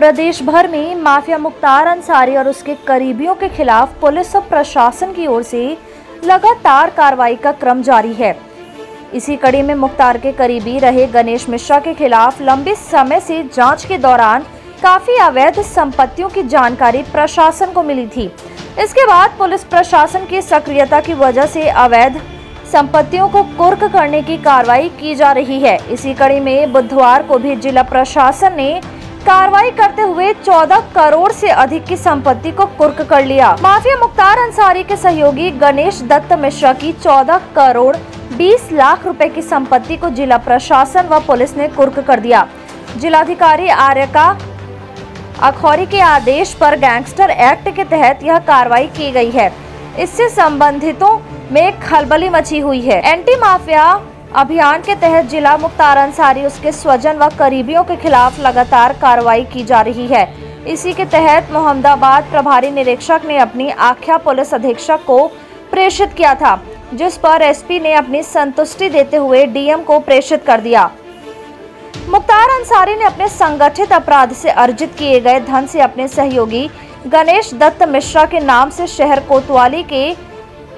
प्रदेश भर में माफिया मुख्तार अंसारी और उसके करीबियों के खिलाफ पुलिस और प्रशासन की ओर से लगातार कार्रवाई का क्रम जारी है। इसी कड़ी में मुख्तार के करीबी रहे गणेश मिश्रा के खिलाफ लंबे समय से जांच के दौरान काफी अवैध संपत्तियों की जानकारी प्रशासन को मिली थी। इसके बाद पुलिस प्रशासन की सक्रियता की वजह से अवैध संपत्तियों को कुर्क करने की कार्रवाई की जा रही है। इसी कड़ी में बुधवार को भी जिला प्रशासन ने कार्रवाई करते हुए 14 करोड़ से अधिक की संपत्ति को कुर्क कर लिया। माफिया मुख्तार अंसारी के सहयोगी गणेश दत्त मिश्रा की 14 करोड़ 20 लाख रुपए की संपत्ति को जिला प्रशासन व पुलिस ने कुर्क कर दिया। जिलाधिकारी आर्यका अखौरी के आदेश पर गैंगस्टर एक्ट के तहत यह कार्रवाई की गई है। इससे संबंधितों में खलबली मची हुई है। एंटी माफिया अभियान के तहत जिला मुख्तार अंसारी उसके स्वजन व करीबियों के खिलाफ लगातार कार्रवाई की जा रही है। इसी के तहत मोहम्मदाबाद प्रभारी निरीक्षक ने अपनी आख्या पुलिस अधीक्षक को प्रेषित किया था, जिस पर एसपी ने अपनी संतुष्टि देते हुए डीएम को प्रेषित कर दिया। मुख्तार अंसारी ने अपने संगठित अपराध से अर्जित किए गए धन से अपने सहयोगी गणेश दत्त मिश्रा के नाम से शहर कोतवाली के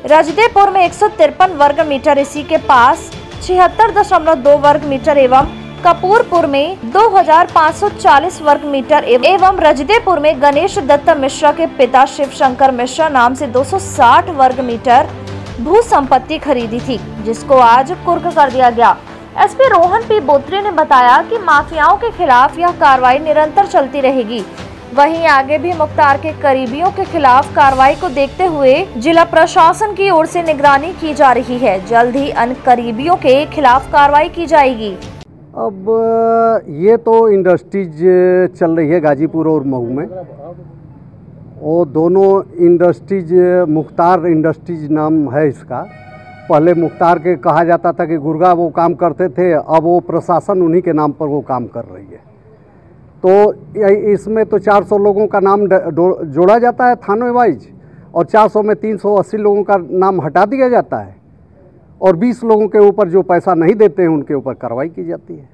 रजदेपुर में 153 वर्ग मीटर, इसी के पास 76.2 वर्ग मीटर एवं कपूरपुर में 2540 वर्ग मीटर एवं रजदेपुर में गणेश दत्त मिश्रा के पिता शिव शंकर मिश्रा नाम से 260 वर्ग मीटर भू संपत्ति खरीदी थी, जिसको आज कुर्क कर दिया गया। एसपी रोहन पी बोत्री ने बताया कि माफियाओं के खिलाफ यह कार्रवाई निरंतर चलती रहेगी। वहीं आगे भी मुख्तार के करीबियों के खिलाफ कार्रवाई को देखते हुए जिला प्रशासन की ओर से निगरानी की जा रही है। जल्द ही अन्य करीबियों के खिलाफ कार्रवाई की जाएगी। अब ये तो इंडस्ट्रीज चल रही है गाजीपुर और महू में, और दोनों इंडस्ट्रीज मुख्तार इंडस्ट्रीज नाम है इसका। पहले मुख्तार के कहा जाता था कि गुर्गा वो काम करते थे, अब वो प्रशासन उन्हीं के नाम पर वो काम कर रही है। तो इसमें तो 400 लोगों का नाम जोड़ा जाता है थाने वाइज, और 400 में 380 लोगों का नाम हटा दिया जाता है, और 20 लोगों के ऊपर जो पैसा नहीं देते हैं उनके ऊपर कार्रवाई की जाती है।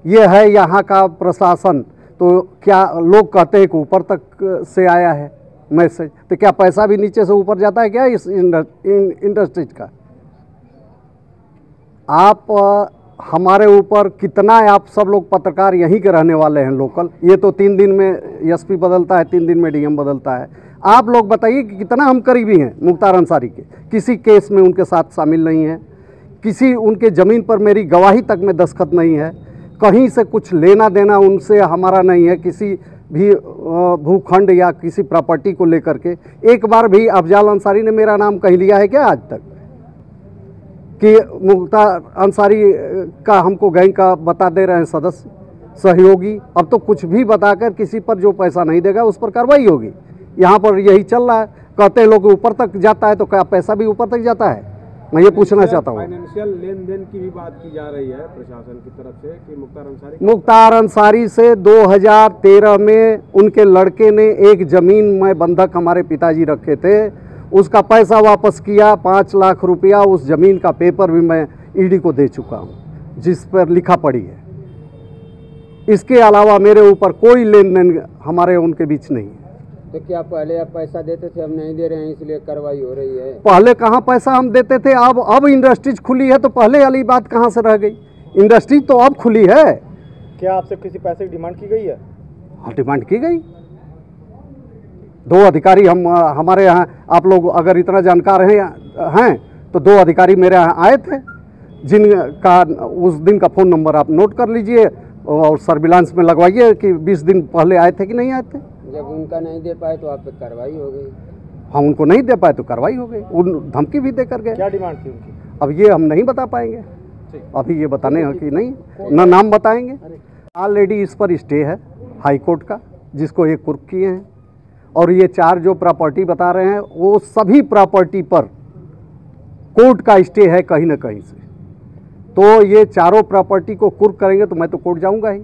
ये है यहाँ का प्रशासन। तो क्या लोग कहते हैं कि ऊपर तक से आया है मैसेज, तो क्या पैसा भी नीचे से ऊपर जाता है क्या इस इंडस्ट्रीज का? आप हमारे ऊपर कितना है, आप सब लोग पत्रकार यहीं के रहने वाले हैं लोकल। ये तो 3 दिन में एसपी बदलता है, 3 दिन में डीएम बदलता है। आप लोग बताइए कि कितना हम करीबी हैं मुख्तार अंसारी के। किसी केस में उनके साथ शामिल नहीं है, किसी उनके ज़मीन पर मेरी गवाही तक में दस्तखत नहीं है, कहीं से कुछ लेना देना उनसे हमारा नहीं है, किसी भी भूखंड या किसी प्रॉपर्टी को लेकर के। एक बार भी अफजाल अंसारी ने मेरा नाम कहीं लिया है क्या आज तक कि मुख्तार अंसारी का हमको गैंग का बता दे रहे हैं सदस्य सहयोगी? अब तो कुछ भी बताकर किसी पर जो पैसा नहीं देगा उस पर कार्रवाई होगी। यहाँ पर यही चल रहा है। कहते हैं लोग ऊपर तक जाता है, तो क्या पैसा भी ऊपर तक जाता है? मैं ये पूछना चाहता हूँ। फाइनेंशियल लेन देन की भी बात की जा रही है प्रशासन की तरफ से कि मुख्तार अंसारी से 2013 में उनके लड़के ने एक ज़मीन में बंधक हमारे पिताजी रखे थे, उसका पैसा वापस किया। 5 लाख रुपया उस ज़मीन का पेपर भी मैं ईडी को दे चुका हूँ, जिस पर लिखा पड़ी है। इसके अलावा मेरे ऊपर कोई लेन देन हमारे उनके बीच नहीं है। तो क्या पहले आप पैसा देते थे, अब नहीं दे रहे हैं इसलिए कार्रवाई हो रही है? पहले कहाँ पैसा हम देते थे? अब इंडस्ट्रीज खुली है, तो पहले वाली बात कहाँ से रह गई? इंडस्ट्रीज तो अब खुली है। क्या आपसे किसी पैसे की डिमांड की गई है? हाँ, डिमांड की गई। 2 अधिकारी हमारे यहाँ, आप लोग अगर इतना जानकार हैं तो 2 अधिकारी मेरे यहाँ आए थे, जिनका उस दिन का फ़ोन नंबर आप नोट कर लीजिए और सर्विलांस में लगवाइए कि 20 दिन पहले आए थे कि नहीं आए थे। जब उनका नहीं दे पाए तो आप पे कार्रवाई हो गई? हाँ, उनको नहीं दे पाए तो कार्रवाई हो गई। उन धमकी भी दे कर गए। क्या डिमांड थी उनकी? अब ये हम नहीं बता पाएंगे, अभी ये बताने हैं कि नहीं, ना नाम बताएंगे। ऑलरेडी इस पर स्टे है हाई कोर्ट का, जिसको ये कुर्क किए हैं। और ये 4 जो प्रॉपर्टी बता रहे हैं, वो सभी प्रॉपर्टी पर कोर्ट का स्टे है कहीं ना कहीं से। तो ये चारों प्रॉपर्टी को कुर्क करेंगे तो मैं तो कोर्ट जाऊंगा ही।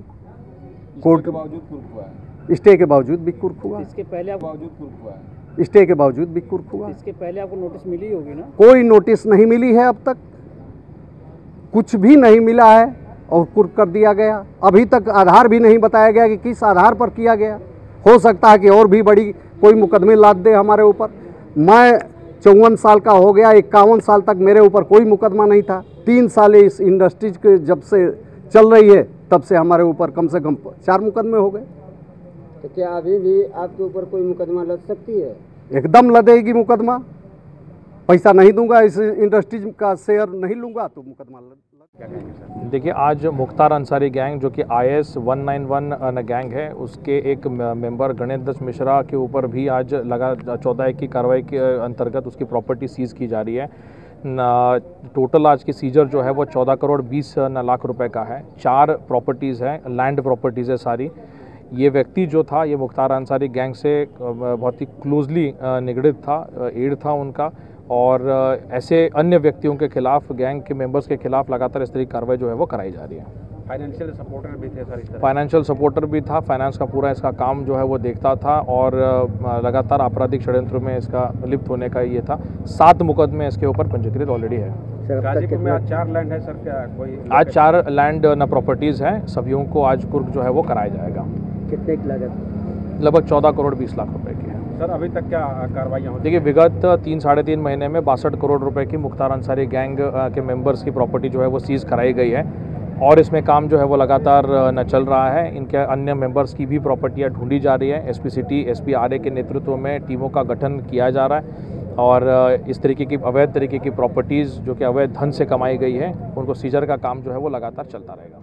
कोर्ट के बावजूद कुर्क हुआ है, स्टे के बावजूद भी कुर्क हुआ। इसके पहले आप बावजूद कुर्क हुआ है, स्टे के बावजूद भी कुर्क हुआ। इसके पहले आपको नोटिस मिली होगी ना? कोई नोटिस नहीं मिली है, अब तक कुछ भी नहीं मिला है। और कुर्क कर दिया गया। अभी तक आधार भी नहीं बताया गया कि किस आधार पर किया गया। हो सकता है कि और भी बड़ी कोई मुकदमे लाद दे हमारे ऊपर। मैं 54 साल का हो गया, 51 साल तक मेरे ऊपर कोई मुकदमा नहीं था। 3 साल इस इंडस्ट्रीज के जब से चल रही है तब से हमारे ऊपर कम से कम 4 मुकदमे हो गए। तो क्या अभी भी आपके ऊपर कोई मुकदमा लग सकती है? एकदम लदेगी मुकदमा। पैसा नहीं दूंगा, इस इंडस्ट्रीज का शेयर नहीं लूंगा तो मुकदमा लग। देखिए, आज मुख्तार अंसारी गैंग जो कि IS 191 गैंग है, उसके एक मेंबर गणेश दत्त मिश्रा के ऊपर भी आज लगा 14 की कार्रवाई के अंतर्गत उसकी प्रॉपर्टी सीज की जा रही है। टोटल आज की सीजर जो है वो 14 करोड़ 20 लाख रुपए का है। 4 प्रॉपर्टीज़ हैं, लैंड प्रॉपर्टीज़ है सारी। ये व्यक्ति जो था, ये मुख्तार अंसारी गैंग से बहुत ही क्लोजली निगड़ित था, एड था उनका। और ऐसे अन्य व्यक्तियों के खिलाफ, गैंग के मेंबर्स के खिलाफ लगातार इस तरह की कार्रवाई जो है वो कराई जा रही है। फाइनेंशियल सपोर्टर भी थे सर इस तरह? फाइनेंशियल सपोर्टर भी था, फाइनेंस का पूरा इसका काम जो है वो देखता था और लगातार आपराधिक षड्यंत्र में इसका लिप्त होने का ये था। 7 मुकदमे इसके ऊपर पंजीकृत ऑलरेडी है। गाजीपुर में आज 4 लैंड है सर, क्या कोई? आज 4 लैंड न प्रॉपर्टीज़ हैं, सभी को आज कुर्क जो है वो कराया जाएगा। कितने की लागत? लगभग 14 करोड़ 20 लाख रुपए की है। सर अभी तक क्या कार्रवाइयाँ होती? देखिए, विगत 3-3.5 महीने में 62 करोड़ रुपए की मुख्तार अंसारी गैंग के मेंबर्स की प्रॉपर्टी जो है वो सीज कराई गई है और इसमें काम जो है वो लगातार न चल रहा है। इनके अन्य मेंबर्स की भी प्रॉपर्टियाँ ढूंढी जा रही है। SP सिटी, SP RA के नेतृत्व में टीमों का गठन किया जा रहा है और इस तरीके की अवैध तरीके की प्रॉपर्टीज़ जो कि अवैध धन से कमाई गई है, उनको सीजर का काम जो है वो लगातार चलता रहेगा।